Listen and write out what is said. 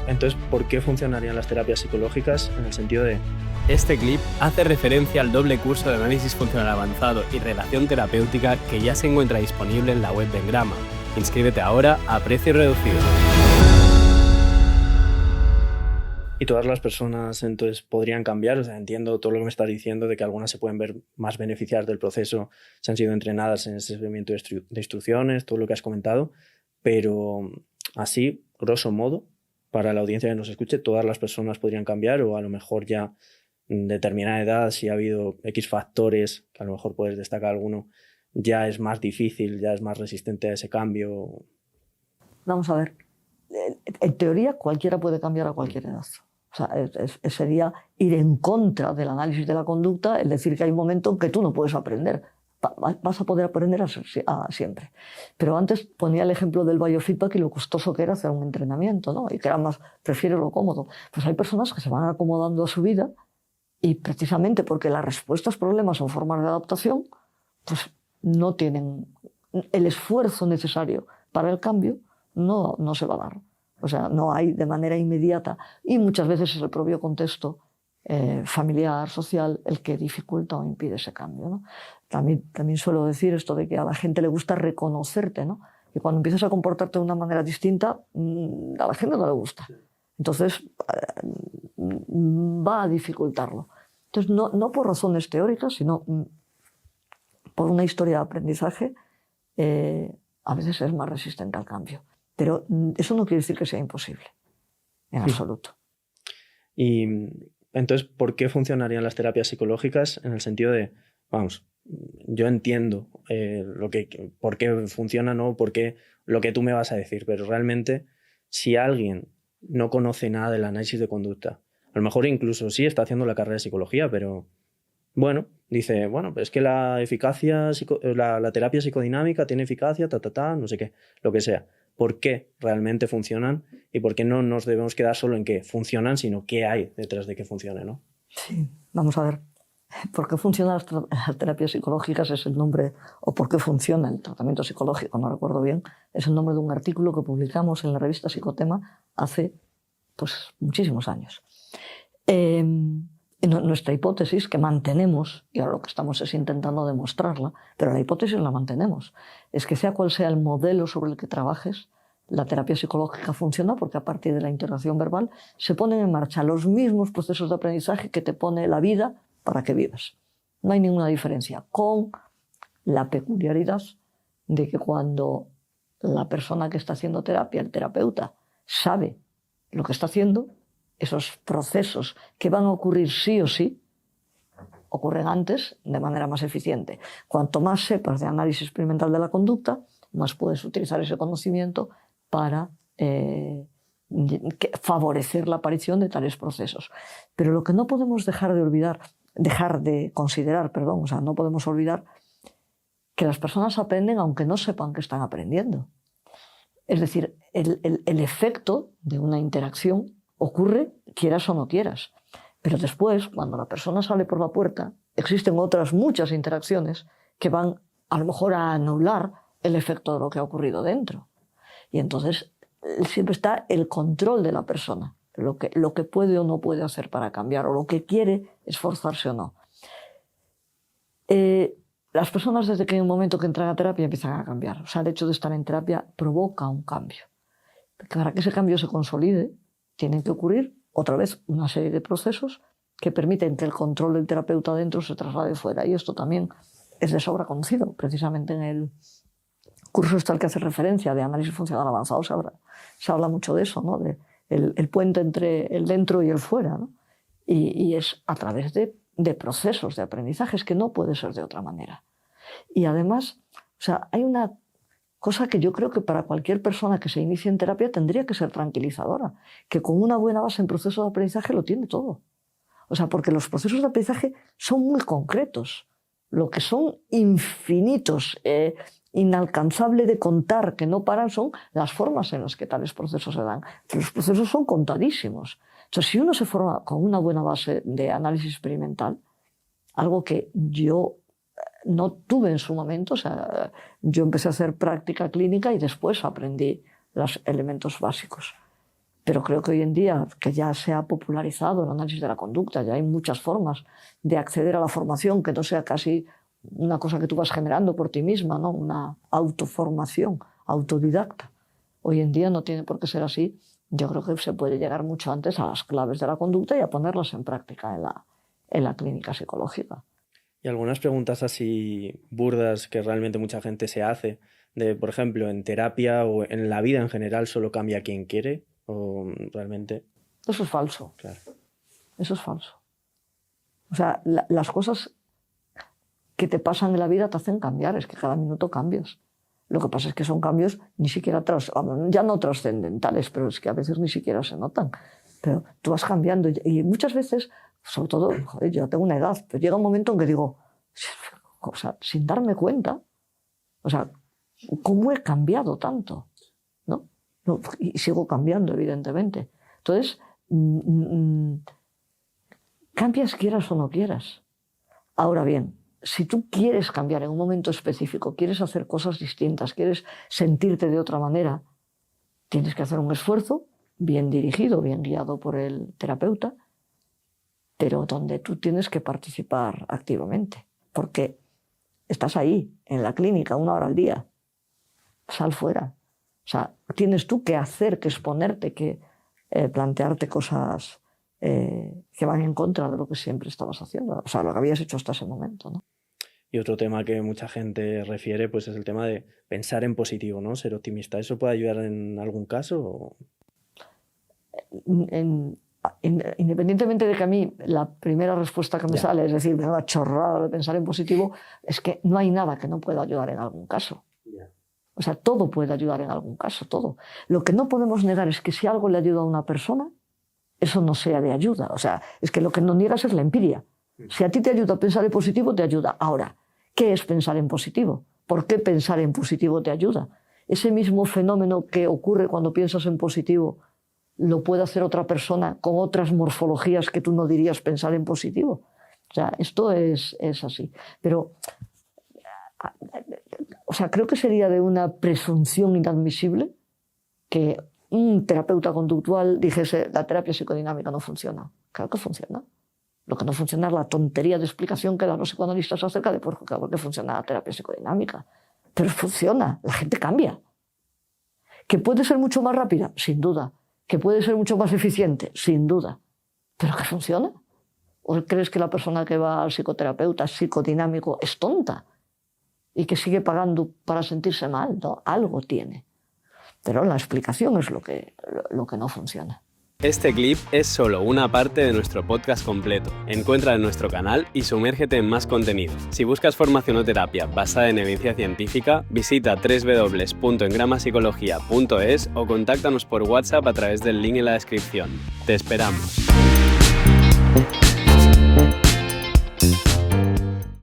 Entonces, ¿por qué funcionarían las terapias psicológicas en el sentido de... Este clip hace referencia al doble curso de análisis funcional avanzado y relación terapéutica que ya se encuentra disponible en la web de Engrama. Inscríbete ahora a precio reducido. Y todas las personas entonces podrían cambiar? O sea, entiendo todo lo que me estás diciendo de que algunas se pueden ver más beneficiadas del proceso, se han sido entrenadas en ese seguimiento de instrucciones, todo lo que has comentado, pero así, grosso modo, para la audiencia que nos escuche, ¿todas las personas podrían cambiar o a lo mejor ya en determinada edad, si ha habido X factores, que a lo mejor puedes destacar alguno, ya es más difícil, ya es más resistente a ese cambio? Vamos a ver, en teoría cualquiera puede cambiar a cualquier edad. O sea, sería ir en contra del análisis de la conducta, el decir que hay un momento en que tú no puedes aprender. Vas a poder aprender siempre. Pero antes ponía el ejemplo del biofeedback y lo costoso que era hacer un entrenamiento, ¿no? Y que era más, prefiero lo cómodo. Pues hay personas que se van acomodando a su vida y precisamente porque las respuestas a problemas son formas de adaptación, pues no tienen el esfuerzo necesario para el cambio, no se va a dar. O sea, no hay de manera inmediata y muchas veces es el propio contexto familiar, social, el que dificulta o impide ese cambio, ¿no? También suelo decir esto de que a la gente le gusta reconocerte, ¿no? Y cuando empiezas a comportarte de una manera distinta, a la gente no le gusta. Entonces, va a dificultarlo. Entonces, no por razones teóricas, sino por una historia de aprendizaje, a veces es más resistente al cambio. Pero eso no quiere decir que sea imposible, en absoluto. Y entonces, ¿por qué funcionarían las terapias psicológicas? En el sentido de, vamos, yo entiendo por qué funcionan o por qué lo que tú me vas a decir, pero realmente si alguien no conoce nada del análisis de conducta, a lo mejor incluso sí está haciendo la carrera de psicología, pero bueno, dice, bueno, es que la eficacia, la terapia psicodinámica tiene eficacia, no sé qué, lo que sea. ¿Por qué realmente funcionan y por qué no nos debemos quedar solo en que funcionan, sino qué hay detrás de que funcione, ¿no? Sí, vamos a ver. ¿Por qué funcionan las terapias psicológicas? Es el nombre, o por qué funciona el tratamiento psicológico, no recuerdo bien, es el nombre de un artículo que publicamos en la revista Psicotema hace pues, muchísimos años. Nuestra hipótesis que mantenemos, y ahora lo que estamos es intentando demostrarla, pero la hipótesis la mantenemos, es que sea cual sea el modelo sobre el que trabajes, la terapia psicológica funciona porque a partir de la interacción verbal se ponen en marcha los mismos procesos de aprendizaje que te pone la vida para que vivas. No hay ninguna diferencia, con la peculiaridad de que cuando la persona que está haciendo terapia, el terapeuta, sabe lo que está haciendo, esos procesos que van a ocurrir sí o sí, ocurren antes de manera más eficiente. Cuanto más sepas de análisis experimental de la conducta, más puedes utilizar ese conocimiento para favorecer la aparición de tales procesos. Pero lo que no podemos dejar de considerar, o sea, no podemos olvidar que las personas aprenden aunque no sepan que están aprendiendo. Es decir, el efecto de una interacción ocurre quieras o no quieras. Pero después, cuando la persona sale por la puerta, existen otras muchas interacciones que van a lo mejor a anular el efecto de lo que ha ocurrido dentro. Y entonces siempre está el control de la persona, lo que puede o no puede hacer para cambiar, o lo que quiere esforzarse o no. Las personas desde que hay un momento que entran a terapia empiezan a cambiar. O sea, el hecho de estar en terapia provoca un cambio. Para que ese cambio se consolide, tienen que ocurrir otra vez una serie de procesos que permiten que el control del terapeuta dentro se traslade fuera. Y esto también es de sobra conocido. Precisamente en el curso al que hace referencia de análisis funcional avanzado se habla mucho de eso, ¿no? De el puente entre el dentro y el fuera, ¿no? Y es a través de procesos de aprendizajes que no puede ser de otra manera. Y además, o sea, hay una cosa que yo creo que para cualquier persona que se inicie en terapia tendría que ser tranquilizadora, que con una buena base en proceso de aprendizaje lo tiene todo. O sea, porque los procesos de aprendizaje son muy concretos. Lo que son infinitos, inalcanzable de contar, que no paran, son las formas en las que tales procesos se dan. Los procesos son contadísimos. Entonces, si uno se forma con una buena base de análisis experimental, algo que yo no tuve en su momento, o sea, yo empecé a hacer práctica clínica y después aprendí los elementos básicos. Pero creo que hoy en día, que ya se ha popularizado el análisis de la conducta, ya hay muchas formas de acceder a la formación que no sea casi una cosa que tú vas generando por ti misma, ¿no? Una autoformación, autodidacta. Hoy en día no tiene por qué ser así. Yo creo que se puede llegar mucho antes a las claves de la conducta y a ponerlas en práctica en la clínica psicológica. Y algunas preguntas así burdas que realmente mucha gente se hace, de, por ejemplo, en terapia o en la vida en general solo cambia quien quiere, o realmente... Eso es falso. Claro. Eso es falso. O sea, las cosas que te pasan en la vida te hacen cambiar, es que cada minuto cambias. Lo que pasa es que son cambios ni siquiera, ya no trascendentales, pero es que a veces ni siquiera se notan. Pero tú vas cambiando y muchas veces, sobre todo, joder, yo tengo una edad, pero llega un momento en que digo, o sea, sin darme cuenta, o sea, ¿cómo he cambiado tanto? ¿No? Y sigo cambiando, evidentemente. Entonces, cambias quieras o no quieras. Ahora bien, si tú quieres cambiar en un momento específico, quieres hacer cosas distintas, quieres sentirte de otra manera, tienes que hacer un esfuerzo bien dirigido, bien guiado por el terapeuta, pero donde tú tienes que participar activamente, porque estás ahí, en la clínica, 1 hora al día. Sal fuera. O sea, tienes tú que hacer, que exponerte, que plantearte cosas que van en contra de lo que siempre estabas haciendo, o sea, lo que habías hecho hasta ese momento, ¿no? Y otro tema que mucha gente refiere pues es el tema de pensar en positivo, ¿no? Ser optimista. ¿Eso puede ayudar en algún caso? Independientemente de que a mí la primera respuesta que me sale es decir, una chorrada de pensar en positivo, es que no hay nada que no pueda ayudar en algún caso. O sea, todo puede ayudar en algún caso, todo. Lo que no podemos negar es que si algo le ayuda a una persona, eso no sea de ayuda. O sea, es que lo que no niegas es la empiria. Si a ti te ayuda a pensar en positivo, te ayuda. Ahora, ¿qué es pensar en positivo? ¿Por qué pensar en positivo te ayuda? Ese mismo fenómeno que ocurre cuando piensas en positivo, ¿lo puede hacer otra persona con otras morfologías que tú no dirías pensar en positivo? O sea, esto es así. Pero, o sea, creo que sería de una presunción inadmisible que un terapeuta conductual dijese la terapia psicodinámica no funciona. Claro que funciona. Lo que no funciona es la tontería de explicación que dan los psicoanalistas acerca de por qué funciona la terapia psicodinámica. Pero funciona, la gente cambia. ¿Que puede ser mucho más rápida? Sin duda. ¿Que puede ser mucho más eficiente? Sin duda. ¿Pero que funciona? ¿O crees que la persona que va al psicoterapeuta psicodinámico es tonta y que sigue pagando para sentirse mal? No, algo tiene. Pero la explicación es lo que no funciona. Este clip es solo una parte de nuestro podcast completo. Encuéntralo en nuestro canal y sumérgete en más contenido. Si buscas formación o terapia basada en evidencia científica, visita www.engramapsicología.es o contáctanos por WhatsApp a través del link en la descripción. ¡Te esperamos!